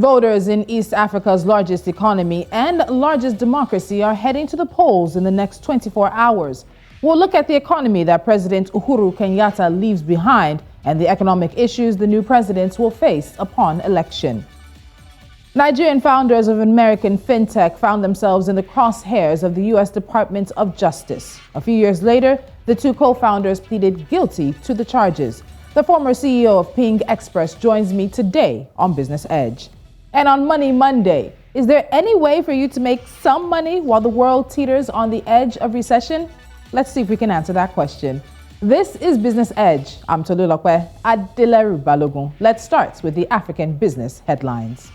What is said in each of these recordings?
Voters in East Africa's largest economy and largest democracy are heading to the polls in the next 24 hours. We'll look at the economy that President Uhuru Kenyatta leaves behind and the economic issues the new presidents will face upon election. Nigerian founders of American fintech found themselves in the crosshairs of the U.S. Department of Justice. A few years later, the two co-founders pleaded guilty to the charges. The former CEO of Ping Express joins me today on Business Edge. And on Money Monday, is there any way for you to make some money while the world teeters on the edge of recession? Let's see if we can answer that question. This is Business Edge. I'm Tolulope Adeleru-Balogun. Let's start with the African business headlines.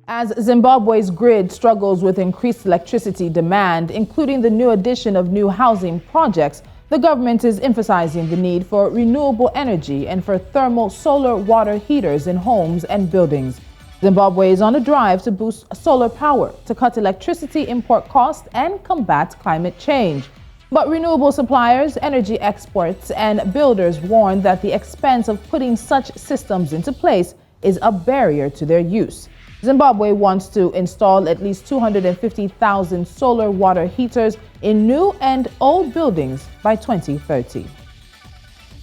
As Zimbabwe's grid struggles with increased electricity demand, including the new addition of new housing projects, the government is emphasizing the need for renewable energy and for thermal solar water heaters in homes and buildings. Zimbabwe is on a drive to boost solar power, to cut electricity import costs and combat climate change. But renewable suppliers, energy experts, and builders warn that the expense of putting such systems into place is a barrier to their use. Zimbabwe wants to install at least 250,000 solar water heaters in new and old buildings by 2030.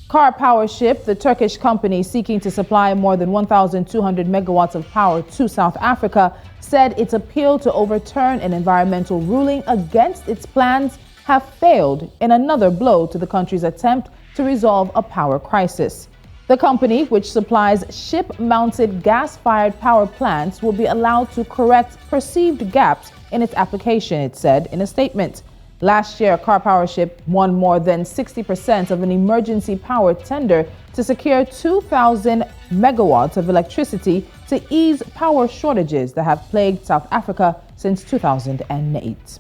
Car Powership, the Turkish company seeking to supply more than 1,200 megawatts of power to South Africa, said its appeal to overturn an environmental ruling against its plans have failed in another blow to the country's attempt to resolve a power crisis. The company, which supplies ship-mounted gas-fired power plants, will be allowed to correct perceived gaps in its application, it said in a statement. Last year, Car Powership won more than 60% of an emergency power tender to secure 2,000 megawatts of electricity to ease power shortages that have plagued South Africa since 2008.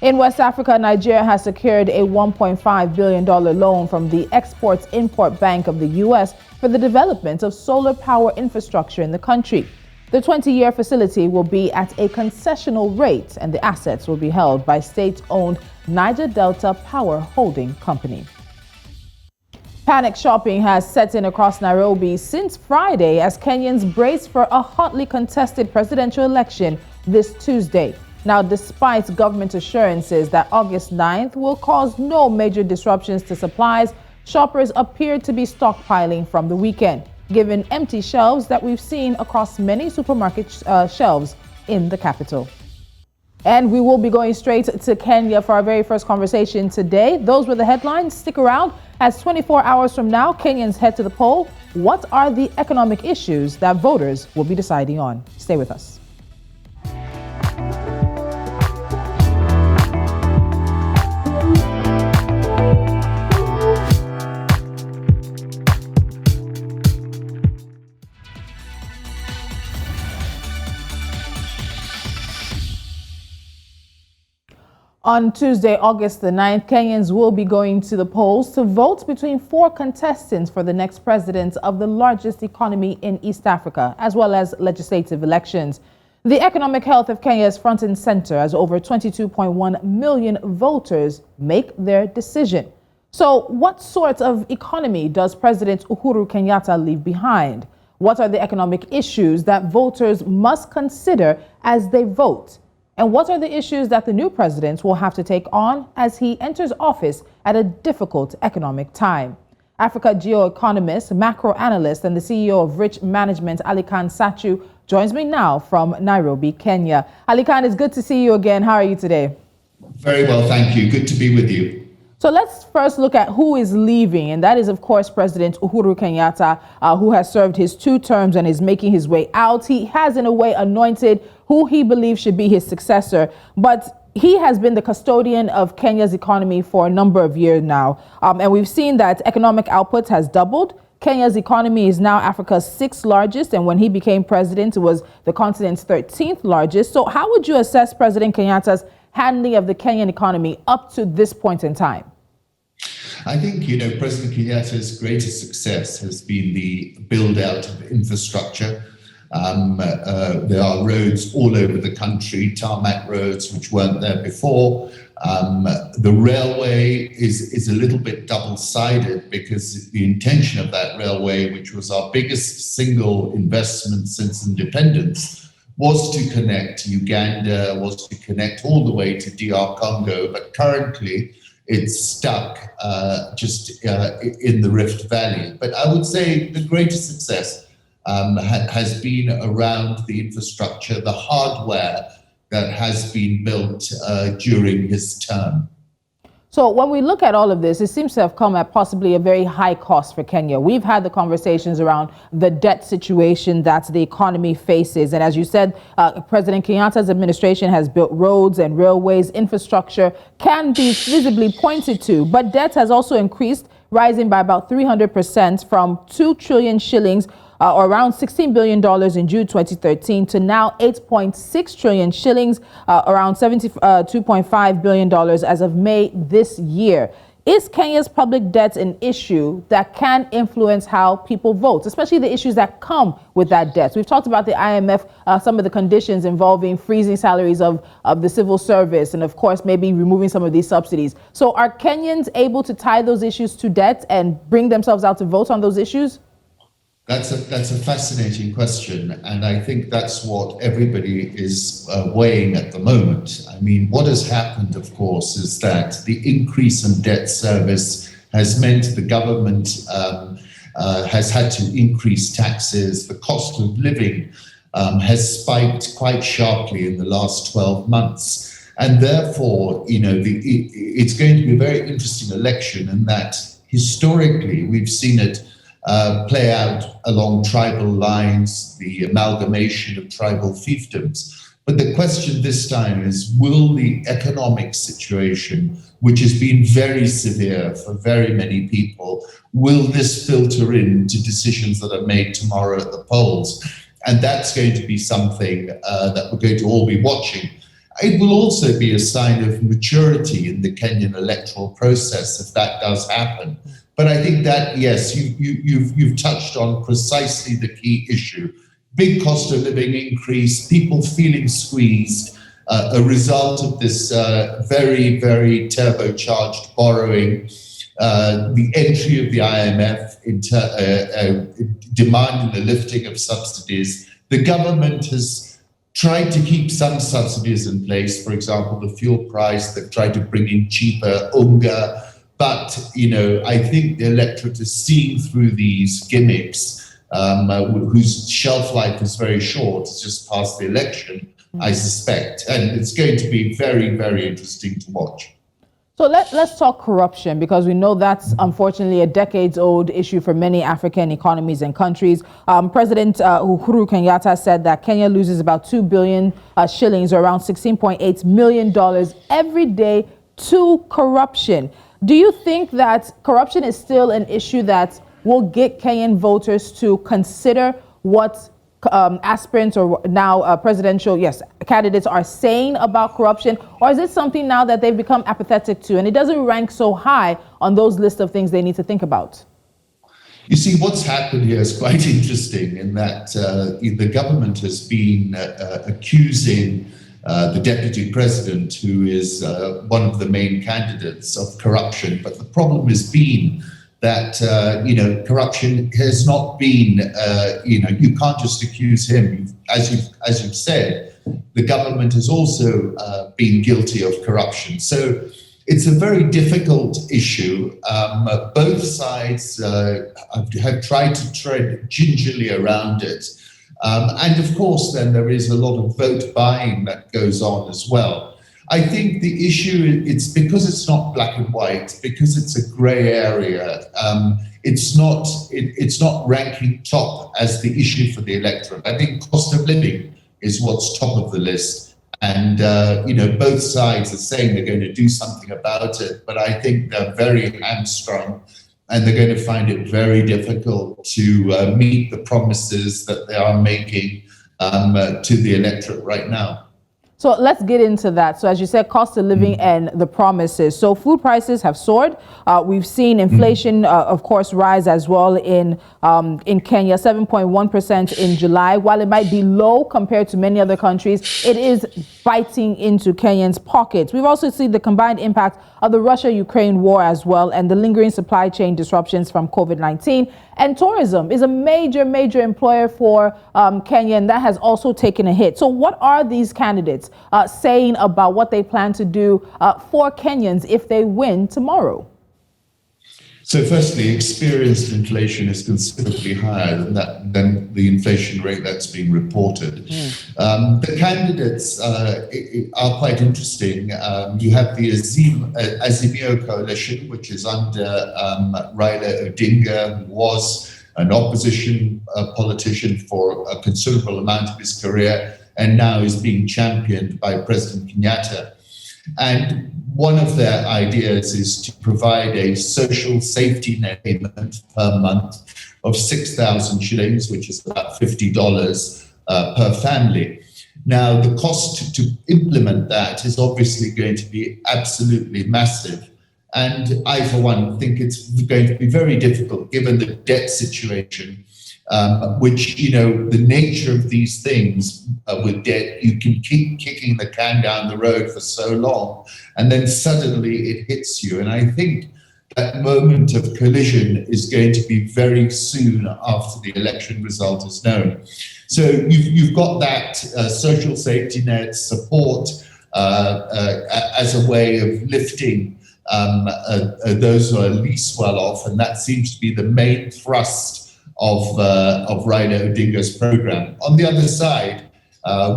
In West Africa, Nigeria has secured a $1.5 billion loan from the Export-Import Bank of the U.S. for the development of solar power infrastructure in the country. The 20-year facility will be at a concessional rate, and the assets will be held by state-owned Niger Delta Power Holding Company. Panic shopping has set in across Nairobi since Friday as Kenyans brace for a hotly contested presidential election this Tuesday. Now, despite government assurances that August 9th will cause no major disruptions to supplies, shoppers appear to be stockpiling from the weekend, given empty shelves that we've seen across many supermarket shelves in the capital. And we will be going straight to Kenya for our very first conversation today. Those were the headlines. Stick around as 24 hours from now, Kenyans head to the poll. What are the economic issues that voters will be deciding on? Stay with us. On Tuesday, August the 9th, Kenyans will be going to the polls to vote between four contestants for the next president of the largest economy in East Africa, as well as legislative elections. The economic health of Kenya is front and center as over 22.1 million voters make their decision. So what sort of economy does President Uhuru Kenyatta leave behind? What are the economic issues that voters must consider as they vote? And what are the issues that the new president will have to take on as he enters office at a difficult economic time? Africa geo-economist, macro analyst, and the CEO of Rich Management, Aly Khan Satchu, joins me now from Nairobi, Kenya. Aly Khan, it's good to see you again. How are you today? Very well, thank you. Good to be with you. So let's first look at who is leaving, and that is, of course, President Uhuru Kenyatta, who has served his 2 terms and is making his way out. He has, in a way, anointed who he believes should be his successor, but he has been the custodian of Kenya's economy for a number of years now, and we've seen that economic output has doubled. Kenya's economy is now Africa's 6th largest, and when he became president, it was the continent's 13th largest. So how would you assess President Kenyatta's handling of the Kenyan economy up to this point in time? I think, President Kenyatta's greatest success has been the build out of infrastructure, There are roads all over the country, tarmac roads, which weren't there before. The railway is a little bit double-sided because the intention of that railway, which was our biggest single investment since independence, was to connect Uganda, was to connect all the way to DR Congo, but currently it's stuck just in the Rift Valley. But I would say the greatest success has been around the infrastructure, the hardware that has been built during his term. So when we look at all of this, it seems to have come at possibly a very high cost for Kenya. We've had the conversations around the debt situation that the economy faces. And as you said, President Kenyatta's administration has built roads and railways. Infrastructure can be visibly pointed to. But debt has also increased, rising by about 300% from 2 trillion shillings or around $16 billion in June 2013 to now 8.6 trillion shillings, around $72.5 billion as of May this year. Is Kenya's public debt an issue that can influence how people vote, especially the issues that come with that debt? We've talked about the IMF, some of the conditions involving freezing salaries of the civil service, and of course, maybe removing some of these subsidies. So are Kenyans able to tie those issues to debt and bring themselves out to vote on those issues? That's a fascinating question, and I think that's what everybody is weighing at the moment. I mean, what has happened, of course, is that the increase in debt service has meant the government has had to increase taxes. The cost of living has spiked quite sharply in the last 12 months. And therefore, it's going to be a very interesting election in that historically we've seen it play out along tribal lines, the amalgamation of tribal fiefdoms. But the question this time is, will the economic situation, which has been very severe for very many people, will this filter into decisions that are made tomorrow at the polls? And that's going to be something that we're going to all be watching. It will also be a sign of maturity in the Kenyan electoral process if that does happen. But I think that, yes, you've touched on precisely the key issue. Big cost of living increase, people feeling squeezed, a result of this very, very turbocharged borrowing, the entry of the IMF, demanding the lifting of subsidies. The government has tried to keep some subsidies in place, for example, the fuel price. They've tried to bring in cheaper unga. But, I think the electorate is seeing through these gimmicks, whose shelf life is very short. It's just past the election, I suspect. And it's going to be very, very interesting to watch. So let's talk corruption, because we know that's unfortunately a decades-old issue for many African economies and countries. President Uhuru Kenyatta said that Kenya loses about 2 billion shillings, or around $16.8 million every day to corruption. Do you think that corruption is still an issue that will get Kenyan voters to consider what aspirants or now presidential candidates are saying about corruption? Or is it something now that they've become apathetic to and it doesn't rank so high on those lists of things they need to think about? You see, what's happened here is quite interesting in that the government has been accusing the deputy president, who is one of the main candidates, of corruption. But the problem has been that, corruption has not been, you can't just accuse him. As you've said, the government has also been guilty of corruption. So it's a very difficult issue. Both sides have tried to tread gingerly around it. And of course, then there is a lot of vote buying that goes on as well. I think the issue, it's because it's not black and white, because it's a grey area. It's not ranking top as the issue for the electorate. I think cost of living is what's top of the list. And, both sides are saying they're going to do something about it, but I think they're very hamstrung. And they're going to find it very difficult to meet the promises that they are making to the electorate right now. So let's get into that. So as you said, cost of living and the promises. So food prices have soared. We've seen inflation, of course, rise as well in Kenya, 7.1% in July. While it might be low compared to many other countries, it is biting into Kenyans' pockets. We've also seen the combined impact of the Russia-Ukraine war as well, and the lingering supply chain disruptions from COVID-19. And tourism is a major employer for Kenya, and that has also taken a hit. So what are these candidates saying about what they plan to do for Kenyans if they win tomorrow? So firstly, experienced inflation is considerably higher than the inflation rate that's being reported. The candidates are quite interesting. You have the Azimio coalition, which is under Raila Odinga, who was an opposition politician for a considerable amount of his career, and now is being championed by President Kenyatta. And one of their ideas is to provide a social safety net payment per month of 6,000 shillings, which is about $50 per family. Now, the cost to implement that is obviously going to be absolutely massive. And I, for one, think it's going to be very difficult given the debt situation, which, the nature of these things with debt, you can keep kicking the can down the road for so long, and then suddenly it hits you. And I think that moment of collision is going to be very soon after the election result is known. So you've got that social safety net support as a way of lifting those who are least well off, and that seems to be the main thrust of Raila Odinga's program. On the other side,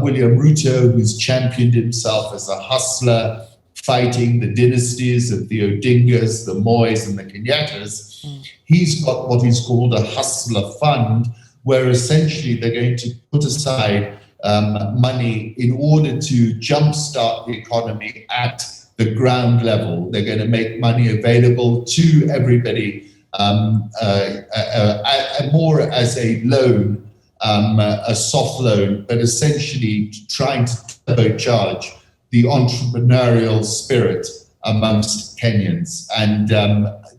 William Ruto, who's championed himself as a hustler, fighting the dynasties of the Odingas, the Mois, and the Kenyatas, he's got what is called a hustler fund, where essentially they're going to put aside money in order to jumpstart the economy at the ground level. They're going to make money available to everybody, more as a loan, a soft loan, but essentially trying to turbocharge the entrepreneurial spirit amongst Kenyans. And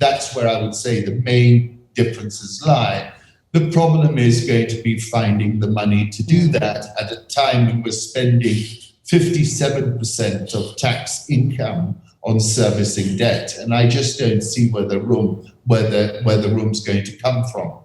that's where I would say the main differences lie. The problem is going to be finding the money to do that at a time when we're spending 57% of tax income on servicing debt. And I just don't see where the room's going to come from.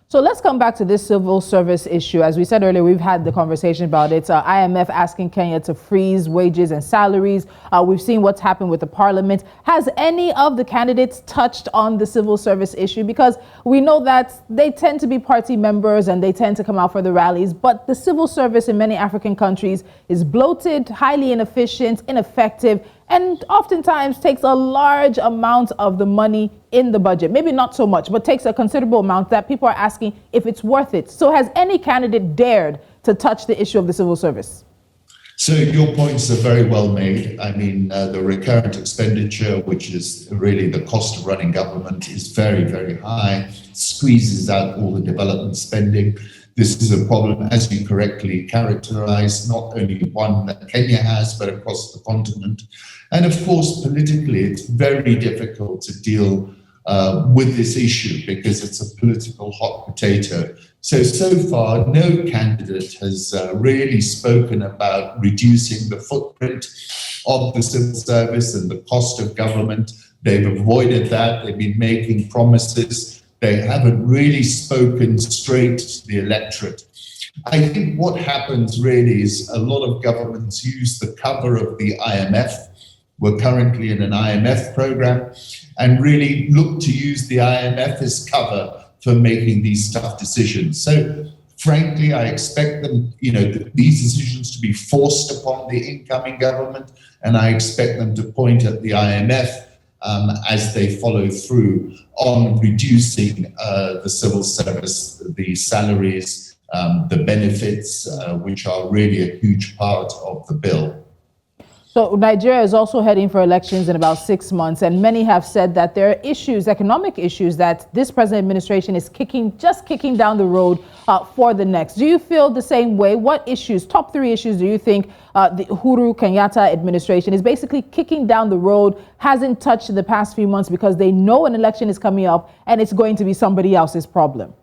So let's come back to this civil service issue. As we said earlier, we've had the conversation about it. IMF asking Kenya to freeze wages and salaries. We've seen what's happened with the parliament. Has any of the candidates touched on the civil service issue? Because we know that they tend to be party members and they tend to come out for the rallies. But the civil service in many African countries is bloated, highly inefficient, ineffective, and oftentimes takes a large amount of the money in the budget. Maybe not so much, but takes a considerable amount that people are asking if it's worth it. So has any candidate dared to touch the issue of the civil service? So your points are very well made. I mean, the recurrent expenditure, which is really the cost of running government, is very, very high, squeezes out all the development spending. This is a problem, as you correctly characterized, not only one that Kenya has, but across the continent. And of course, politically, it's very difficult to deal with this issue because it's a political hot potato. So far, no candidate has really spoken about reducing the footprint of the civil service and the cost of government. They've avoided that. They've been making promises. They haven't really spoken straight to the electorate. I think what happens really is a lot of governments use the cover of the IMF. We're currently in an IMF program and really look to use the IMF as cover for making these tough decisions. So frankly, I expect them, these decisions to be forced upon the incoming government, and I expect them to point at the IMF as they follow through on reducing the civil service, the salaries, the benefits, which are really a huge part of the bill. So Nigeria is also heading for elections in about 6 months, and many have said that there are issues, economic issues, that this present administration is just kicking down the road for the next. Do you feel the same way? What issues, top 3 issues, do you think the Uhuru Kenyatta administration is basically kicking down the road, hasn't touched in the past few months because they know an election is coming up and it's going to be somebody else's problem?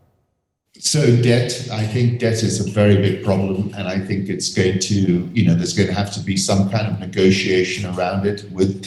So debt, I think debt is a very big problem, and I think it's going to, there's going to have to be some kind of negotiation around it with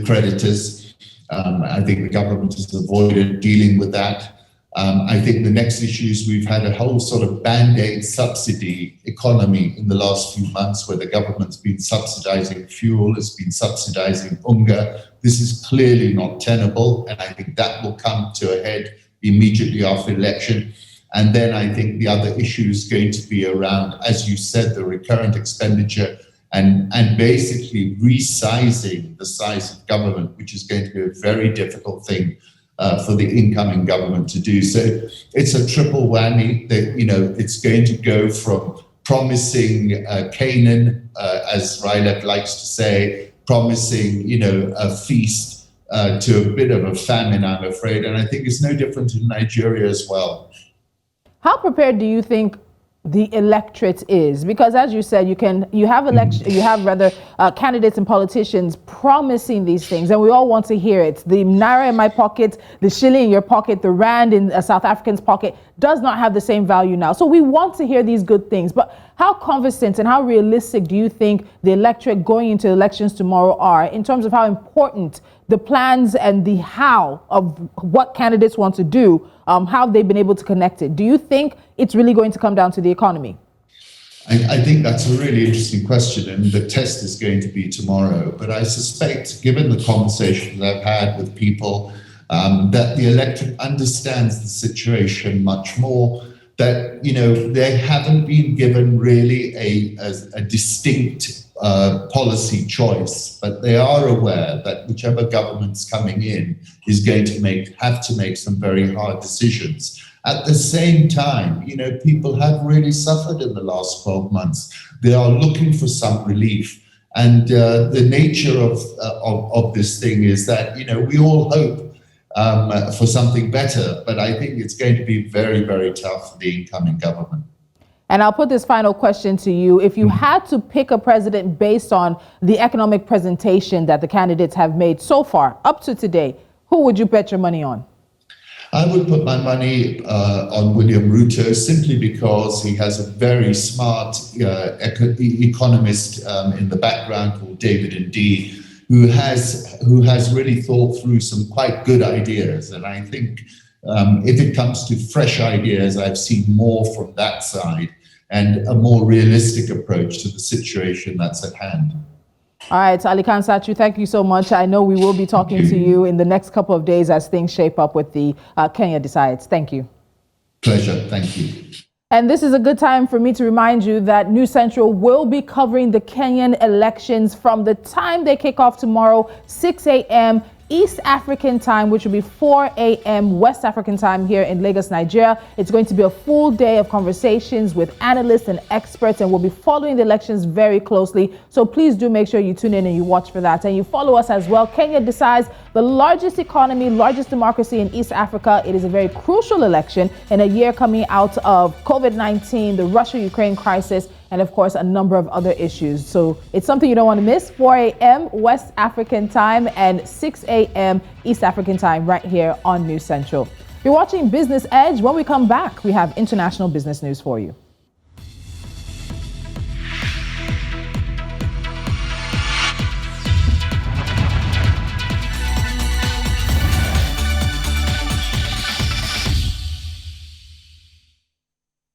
creditors. I think the government has avoided dealing with that. I think the next issue is we've had a whole sort of band-aid subsidy economy in the last few months where the government's been subsidizing fuel, it's been subsidizing unga. This is clearly not tenable, and I think that will come to a head immediately after election. And then I think the other issue is going to be around, as you said, the recurrent expenditure and basically resizing the size of government, which is going to be a very difficult thing for the incoming government to do. So it's a triple whammy that, it's going to go from promising Canaan, as Rylep likes to say, promising, a feast, to a bit of a famine, I'm afraid. And I think it's no different in Nigeria as well. How prepared do you think the electorate is? Because as you said, you have candidates and politicians promising these things, and we all want to hear it. The naira in my pocket, the shilling in your pocket, the rand in a South African's pocket does not have the same value now. So we want to hear these good things, but how convincing and how realistic do you think the electorate going into elections tomorrow are in terms of how important the plans and the how of what candidates want to do, how they've been able to connect it? Do you think it's really going to come down to the economy? I think that's a really interesting question, and the test is going to be tomorrow. But I suspect, given the conversations I've had with people, that the electorate understands the situation much more, that, they haven't been given really a distinct policy choice, but they are aware that whichever government's coming in is going to have to make some very hard decisions. At the same time, people have really suffered in the last 12 months. They are looking for some relief. And the nature of this thing is that, we all hope for something better, but I think it's going to be very, very tough for the incoming government. And I'll put this final question to you. If you had to pick a president based on the economic presentation that the candidates have made so far, up to today, who would you bet your money on? I would put my money on William Ruto, simply because he has a very smart economist in the background called David Ndii, who has really thought through some quite good ideas. And I think if it comes to fresh ideas, I've seen more from that side and a more realistic approach to the situation that's at hand. All right, Aly Khan Satchu, thank you so much. I know we will be talking to you in the next couple of days as things shape up with the Kenya Decides. Thank you. Pleasure. Thank you. And this is a good time for me to remind you that News Central will be covering the Kenyan elections from the time they kick off tomorrow, 6 a.m. East African time, which will be 4 a.m. West African time here in Lagos, Nigeria. It's going to be a full day of conversations with analysts and experts, and we'll be following the elections very closely. So please do make sure you tune in and you watch for that. And you follow us as well. Kenya Decides, the largest economy, largest democracy in East Africa. It is a very crucial election in a year coming out of COVID-19, the Russia-Ukraine crisis, and of course, a number of other issues. So it's something you don't want to miss. 4 a.m. West African time and 6 a.m. East African time right here on News Central. You're watching Business Edge. When we come back, we have international business news for you.